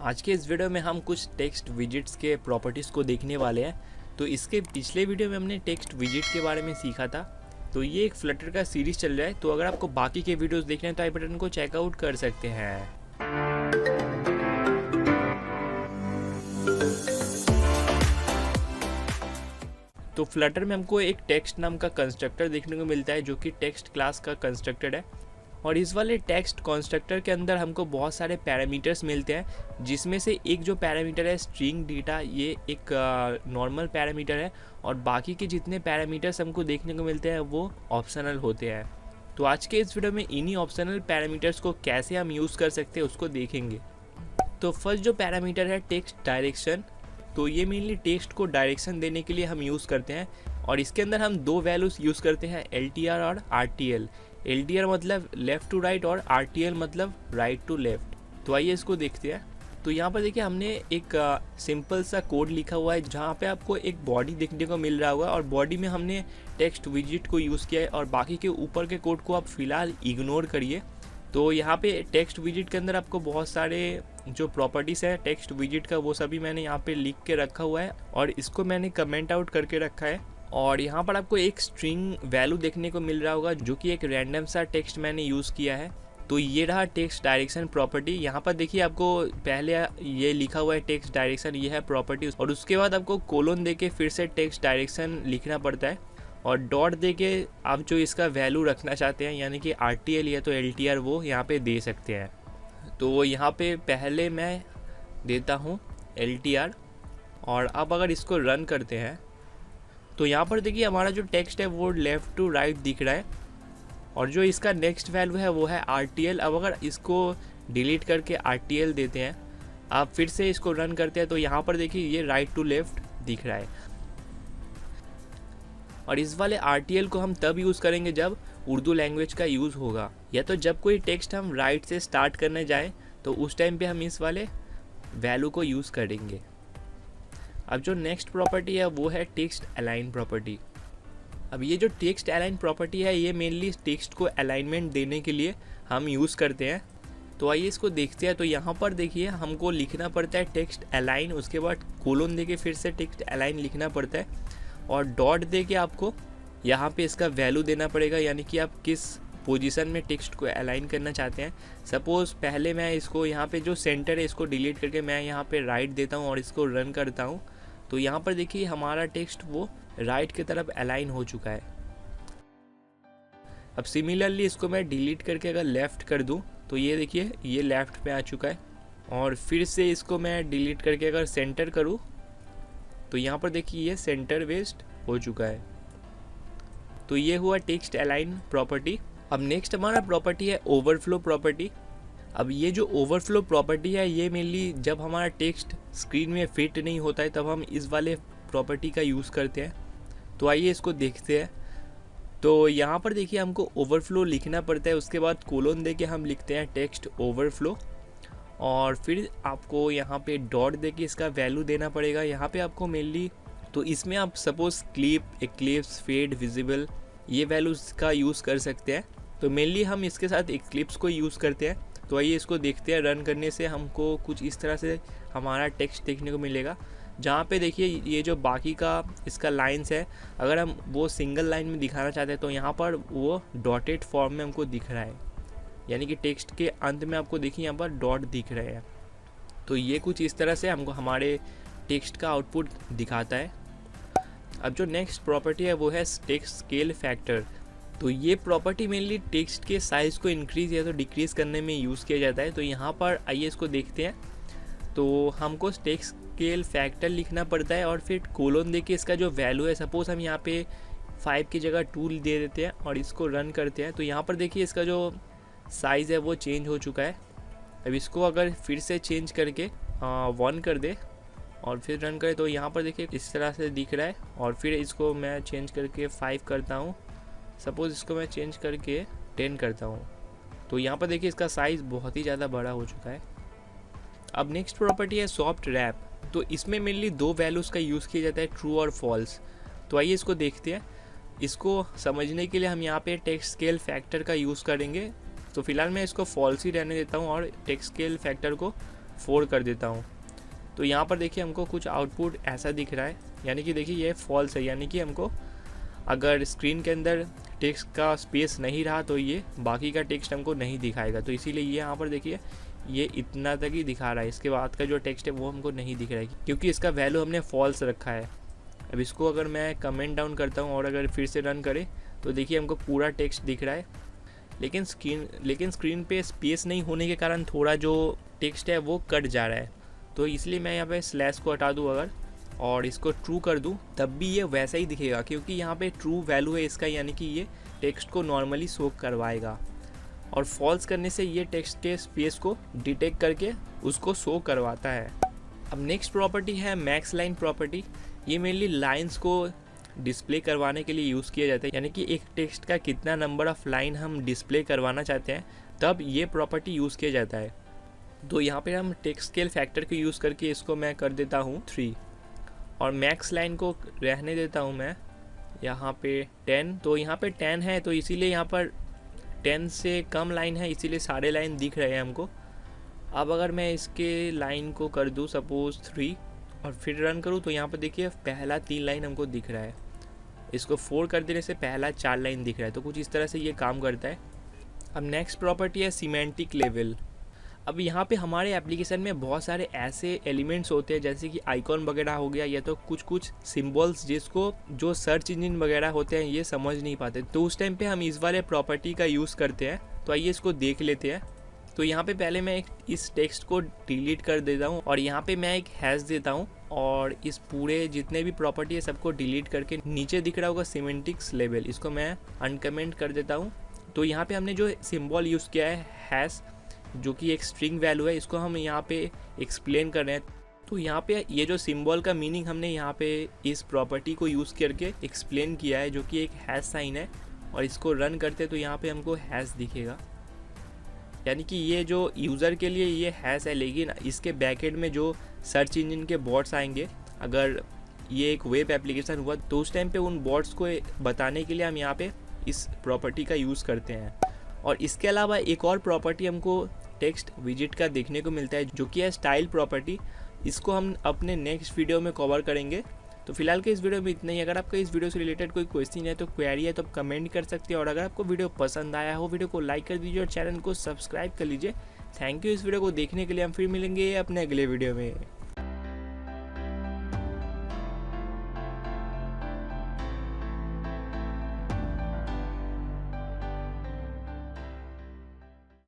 आज के इस वीडियो में हम कुछ टेक्स्ट विजेट्स के प्रॉपर्टीज़ को देखने वाले हैं। तो इसके पिछले वीडियो में हमने टेक्स्ट विजेट के बारे में सीखा था। तो ये एक फ्लटर का सीरीज़ चल रहा है। तो अगर आपको बाकी के वीडियोस देखने हैं तो आई बटन को चेकआउट कर सकते हैं। तो फ्लटर में हमको एक टेक्स्ट नाम का कंस्ट्रक्टर देखने को मिलता है जो कि टेक्स्ट क्लास का कंस्ट्रक्टर है। और इस वाले टेक्स्ट कंस्ट्रक्टर के अंदर हमको बहुत सारे पैरामीटर्स मिलते हैं, जिसमें से एक जो पैरामीटर है स्ट्रिंग डेटा, ये एक नॉर्मल पैरामीटर है। और बाकी के जितने पैरामीटर्स हमको देखने को मिलते हैं वो ऑप्शनल होते हैं। तो आज के इस वीडियो में इन्हीं ऑप्शनल पैरामीटर्स को कैसे हम यूज़ कर सकते हैं उसको देखेंगे। तो फर्स्ट जो पैरामीटर है टेक्स्ट डायरेक्शन, तो ये मेनली टेक्स्ट को डायरेक्शन देने के लिए हम यूज़ करते हैं। और इसके अंदर हम दो वैल्यूज़ यूज़ करते हैं, LTR और RTL। LTR मतलब लेफ़्ट टू राइट और RTL मतलब राइट टू लेफ़्ट। तो आइए इसको देखते हैं। तो यहाँ पर देखिए हमने एक सिंपल सा कोड लिखा हुआ है जहाँ पे आपको एक बॉडी देखने को मिल रहा होगा और बॉडी में हमने टेक्स्ट विजेट को यूज़ किया है। और बाकी के ऊपर के कोड को आप फिलहाल इग्नोर करिए। तो यहाँ पे टेक्स्ट विजेट के अंदर आपको बहुत सारे जो प्रॉपर्टीज़ है टेक्स्ट विजेट का वो सभी मैंने यहाँ पे लिख के रखा हुआ है और इसको मैंने कमेंट आउट करके रखा है। और यहाँ पर आपको एक स्ट्रिंग वैल्यू देखने को मिल रहा होगा जो कि एक रैंडम सा टेक्स्ट मैंने यूज़ किया है। तो ये रहा टेक्स्ट डायरेक्शन प्रॉपर्टी। यहाँ पर देखिए आपको पहले ये लिखा हुआ है टेक्स्ट डायरेक्शन, ये है प्रॉपर्टी, और उसके बाद आपको कोलोन दे के फिर से टेक्स्ट डायरेक्शन लिखना पड़ता है और डॉट दे के आप जो इसका वैल्यू रखना चाहते हैं यानी कि RTL या तो LTR वो यहाँ पे दे सकते हैं। तो यहाँ पे पहले मैं देता हूँ LTR और अब अगर इसको रन करते हैं तो यहाँ पर देखिए हमारा जो टेक्स्ट है वो लेफ़्ट टू राइट दिख रहा है और जो इसका नेक्स्ट वैल्यू है वो है RTL। अब अगर इसको डिलीट करके RTL देते हैं, आप फिर से इसको रन करते हैं तो यहाँ पर देखिए ये राइट टू लेफ़्ट दिख रहा है। और इस वाले RTL को हम तब यूज़ करेंगे जब उर्दू लैंग्वेज का यूज़ होगा, या तो जब कोई टेक्स्ट हम राइट से स्टार्ट करने जाएं तो उस टाइम पे हम इस वाले वैल्यू को यूज़ करेंगे। अब जो नेक्स्ट प्रॉपर्टी है वो है टेक्स्ट अलाइन प्रॉपर्टी। अब ये जो टेक्स्ट अलाइन प्रॉपर्टी है ये मेनली टेक्स्ट को अलाइनमेंट देने के लिए हम यूज़ करते हैं। तो आइए इसको देखते हैं। तो यहाँ पर देखिए हमको लिखना पड़ता है टेक्स्ट अलाइन, उसके बाद कोलोन दे के फिर से टेक्स्ट अलाइन लिखना पड़ता है और डॉट दे के आपको यहाँ पे इसका वैल्यू देना पड़ेगा, यानी कि आप किस पोजीशन में टेक्स्ट को अलाइन करना चाहते हैं। सपोज़ पहले मैं इसको यहाँ पे जो सेंटर है इसको डिलीट करके मैं यहाँ पे राइट देता हूँ और इसको रन करता हूँ। तो यहाँ पर देखिए हमारा टेक्स्ट वो राइट की तरफ अलाइन हो चुका है। अब सिमिलरली इसको मैं डिलीट करके अगर लेफ़्ट कर दूँ तो ये देखिए ये लेफ़्ट पे आ चुका है। और फिर से इसको मैं डिलीट करके अगर सेंटर करूँ तो यहाँ पर देखिए ये सेंटर वेस्ट हो चुका है। तो ये हुआ टेक्स्ट अलाइन प्रॉपर्टी। अब नेक्स्ट हमारा प्रॉपर्टी है ओवरफ्लो प्रॉपर्टी। अब ये जो ओवरफ्लो प्रॉपर्टी है ये मेनली जब हमारा टेक्स्ट स्क्रीन में फिट नहीं होता है तब हम इस वाले प्रॉपर्टी का यूज़ करते हैं। तो आइए इसको देखते हैं। तो यहाँ पर देखिए हमको ओवरफ्लो लिखना पड़ता है, उसके बाद कोलोन दे के हम लिखते हैं टेक्स्ट ओवरफ्लो और फिर आपको यहाँ पे डॉट दे के इसका वैल्यू देना पड़ेगा। यहाँ पे आपको मेनली तो इसमें आप suppose clip, eclipse, fade, visible ये वैल्यूज़ का यूज़ कर सकते हैं। तो मेनली हम इसके साथ एक्लिप्स को यूज़ करते हैं। तो आइए इसको देखते हैं। रन करने से हमको कुछ इस तरह से हमारा टेक्स्ट देखने को मिलेगा, जहाँ पे देखिए ये जो बाकी का इसका लाइंस है अगर हम वो सिंगल लाइन में दिखाना चाहते हैं तो यहाँ पर वो डॉटेड फॉर्म में हमको दिख रहा है, यानी कि टेक्स्ट के अंत में आपको देखिए यहाँ पर डॉट दिख रहे हैं। तो ये कुछ इस तरह से हमको हमारे टेक्स्ट का आउटपुट दिखाता है। अब जो नेक्स्ट प्रॉपर्टी है वो है टेक्स्ट स्केल फैक्टर। तो ये प्रॉपर्टी मेनली टेक्स्ट के साइज़ को इंक्रीज़ या तो डिक्रीज़ करने में यूज़ किया जाता है। तो यहाँ पर आइए इसको देखते हैं। तो हमको टेक्स्ट स्केल फैक्टर लिखना पड़ता है और फिर कोलोन दे के इसका जो वैल्यू है, सपोज़ हम यहाँ पे 5 की जगह 2 दे देते हैं और इसको रन करते हैं। तो यहाँ पर देखिए इसका जो साइज़ है वो चेंज हो चुका है। अब इसको अगर फिर से चेंज करके 1 कर दे और फिर रन करें तो यहाँ पर देखिए इस तरह से दिख रहा है। और फिर इसको मैं चेंज करके 5 करता हूँ, सपोज़ इसको मैं चेंज करके 10 करता हूँ, तो यहाँ पर देखिए इसका साइज़ बहुत ही ज़्यादा बड़ा हो चुका है। अब नेक्स्ट प्रॉपर्टी है सॉफ्ट रैप। तो इसमें मेनली दो वैल्यूज़ का यूज़ किया जाता है, ट्रू और फॉल्स। तो आइए इसको देखते हैं। इसको समझने के लिए हम यहाँ पे टेक्स्ट स्केल फैक्टर का यूज़ करेंगे। तो फिलहाल मैं इसको फॉल्स ही रहने देता हूँ और टेक्स्ट स्केल फैक्टर को 4 कर देता हूँ। तो यहाँ पर देखिए हमको कुछ आउटपुट ऐसा दिख रहा है, यानी कि देखिए ये फॉल्स है, यानी कि हमको अगर स्क्रीन के अंदर टेक्स्ट का स्पेस नहीं रहा तो ये बाकी का टेक्स्ट हमको नहीं दिखाएगा। तो इसीलिए ये यहाँ पर देखिए ये इतना तक ही दिखा रहा है, इसके बाद का जो टेक्स्ट है वो हमको नहीं दिख रहा है क्योंकि इसका वैल्यू हमने फॉल्स रखा है। अब इसको अगर मैं कमेंट डाउन करता हूँ और अगर फिर से रन करें तो देखिए हमको पूरा टेक्स्ट दिख रहा है, लेकिन स्क्रीन पे स्पेस नहीं होने के कारण थोड़ा जो टेक्स्ट है वो कट जा रहा है। तो इसलिए मैं यहाँ पे स्लैश को हटा दूँ अगर और इसको ट्रू कर दूँ तब भी ये वैसा ही दिखेगा क्योंकि यहाँ पे ट्रू वैल्यू है इसका, यानी कि ये टेक्स्ट को नॉर्मली शो करवाएगा। और फॉल्स करने से ये टेक्स्ट के स्पेस को डिटेक्ट करके उसको शो करवाता है। अब नेक्स्ट प्रॉपर्टी है मैक्स लाइन प्रॉपर्टी। ये मेनली लाइंस को डिस्प्ले करवाने के लिए यूज़ किया जाता है, यानी कि एक टेक्स्ट का कितना नंबर ऑफ लाइन हम डिस्प्ले करवाना चाहते हैं तब ये प्रॉपर्टी यूज़ किया जाता है। तो यहाँ पे हम टेक्स्ट स्केल फैक्टर को यूज़ करके इसको मैं कर देता हूँ 3 और मैक्स लाइन को रहने देता हूँ मैं यहाँ पे 10। तो यहाँ पे 10 है तो इसीलिए यहाँ पर 10 से कम लाइन है, इसीलिए सारे लाइन दिख रहे हैं हमको। अब अगर मैं इसके लाइन को कर दूँ सपोज़ 3 और फिर रन करूँ तो यहाँ पर देखिए पहला 3 लाइन हमको दिख रहा है, इसको 4 कर देने से पहला 4 लाइन दिख रहा है। तो कुछ इस तरह से ये काम करता है। अब नेक्स्ट प्रॉपर्टी है सिमेंटिक लेवल। अब यहाँ पे हमारे एप्लीकेशन में बहुत सारे ऐसे एलिमेंट्स होते हैं जैसे कि आइकॉन वगैरह हो गया या तो कुछ सिंबल्स जिसको जो सर्च इंजन वगैरह होते हैं ये समझ नहीं पाते, तो उस टाइम पे हम इस वाले प्रॉपर्टी का यूज़ करते हैं। तो आइए इसको देख लेते हैं। तो यहाँ पे पहले मैं इस टेक्स्ट को डिलीट कर देता हूँ और यहाँ पे मैं एक हैश देता हूँ और इस पूरे जितने भी प्रॉपर्टी है सबको डिलीट करके नीचे दिख रहा होगा सिमेंटिक्स लेवल, इसको मैं अनकमेंट कर देता हूँ। तो यहाँ पे हमने जो सिंबल यूज़ किया है हैश, जो कि एक स्ट्रिंग वैल्यू है, इसको हम यहाँ पे एक्सप्लेन कर रहे हैं। तो यहाँ पे ये जो सिंबल का मीनिंग हमने यहाँ पे इस प्रॉपर्टी को यूज़ करके एक्सप्लेन किया है, जो कि एक हैश साइन है। और इसको रन करते तो यहाँ पे हमको हैश दिखेगा, यानी कि ये जो यूज़र के लिए ये हैश है, लेकिन इसके बैकएंड में जो सर्च इंजन के बॉट्स आएंगे, अगर ये एक वेब एप्लीकेशन हुआ तो उस टाइम पे उन बॉट्स को बताने के लिए हम यहाँ पे इस प्रॉपर्टी का यूज़ करते हैं। और इसके अलावा एक और प्रॉपर्टी हमको टेक्स्ट विजिट का देखने को मिलता है जो कि है स्टाइल प्रॉपर्टी। इसको हम अपने नेक्स्ट वीडियो में कवर करेंगे। तो फिलहाल के इस वीडियो में इतना ही। अगर आपका इस वीडियो से रिलेटेड कोई क्वेश्चन है तो क्वेरी है तो आप कमेंट कर सकते हैं। और अगर आपको वीडियो पसंद आया हो वीडियो को लाइक कर दीजिए और चैनल को सब्सक्राइब कर लीजिए। थैंक यू इस वीडियो को देखने के लिए। हम फिर मिलेंगे अपने अगले वीडियो में।